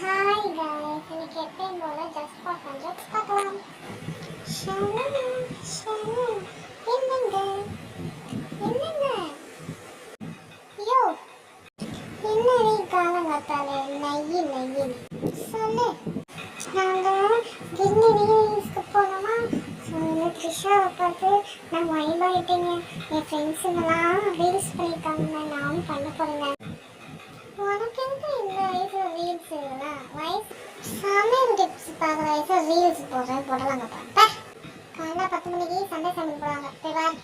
Hi guys, இன்னைக்கு எப்பயும் போல ஜஸ்ட் ஃபார் ஹண்ட்ரட்ஸ் பார்க்கலாம். ஷாலா ஷாலா என்னங்க என்னங்க யோ என்னடி காலங்காத்தாலே நையி நையி சொல்லு. நாங்கள் கிட்னி ரீல்ஸ்க்கு போனோமா. த்ரிஷாவை பார்த்து நான் வைபாயிட்டேங்க. என் ஃப்ரெண்ட்ஸுங்கெல்லாம் ரீல்ஸ் பண்ணியிருக்காங்க, நானும் பண்ண போகிறேங்க. உனக்கு எதுக்கு இந்த வயசு ரீல்ஸ் இதெல்லாம் வயசு சமையல் டிப்ஸ் பார்க்குற வயசு ரீல்ஸ் போடலாங்க பார்த்தா காலைல 10 மணிக்கு சண்டே சமையல் போடுவாங்க பேர்.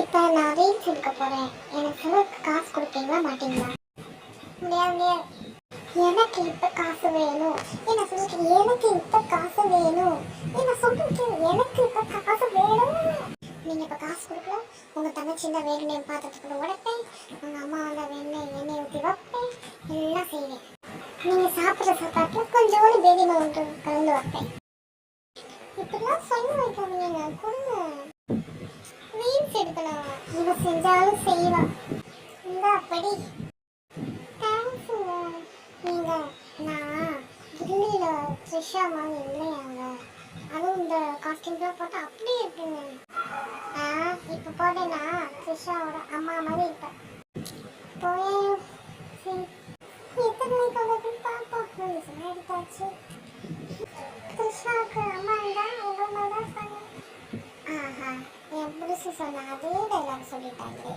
இப்போ நான் ரீல்ஸ் எடுக்க போகிறேன், எனக்கு செலவுக்கு காசு கொடுப்பீங்களா மாட்டீங்களா? முடியாது. எனக்கு இப்போ காசு வேணும். என்ன சொல்லிட்டு எனக்கு இப்போ காசு வேணும். என்ன சொல்லிட்டு எனக்கு இப்போ காசு வேணும். நீங்கள் இப்போ காசு கொடுக்கல, உங்கள் தங்கச்சி தான் வேணும்னு பாத்திரத்துக்குள்ள உடைப்பேன், உங்கள் அம்மா வந்தால் வேணும் எண்ணெய் ஊற்றி வைப்பேன், எல்லாம் செய்வேன். நீங்கள் சாப்பிட்ற சாப்பாட்டில் கொஞ்சோண்டு பேபி ஒன்று கலந்து வைப்பேன். இப்படிலாம் சொல்ல வைக்காதீங்க, கொடுங்க. ரீல்ஸ் எடுக்கணும், இவன் செஞ்சாலும் செய்வான். இந்த அப்படி தேங்க்ஸுங்க. நீங்கள் நான் கில்லியில் த்ரிஷா மாதிரி இல்லையாங்க, அதுவும் இந்த காஸ்டியூம்லாம் போட்டு அப்படியே இருக்குங்க. இப்போ போட்டேன்னா த்ரிஷாவோட அம்மா மாதிரி இருப்பேன். போய் எத்தனை மணிக்கு பார்ப்போம். எடுத்தாச்சு. த்ரிஷாவுக்கு அம்மா இருந்தால் உங்கள் மாதிரி தான் சொன்னேன். ஆஹா, என் புதுசு சொன்ன அதே டைலாக் சொல்லிட்டாங்களே.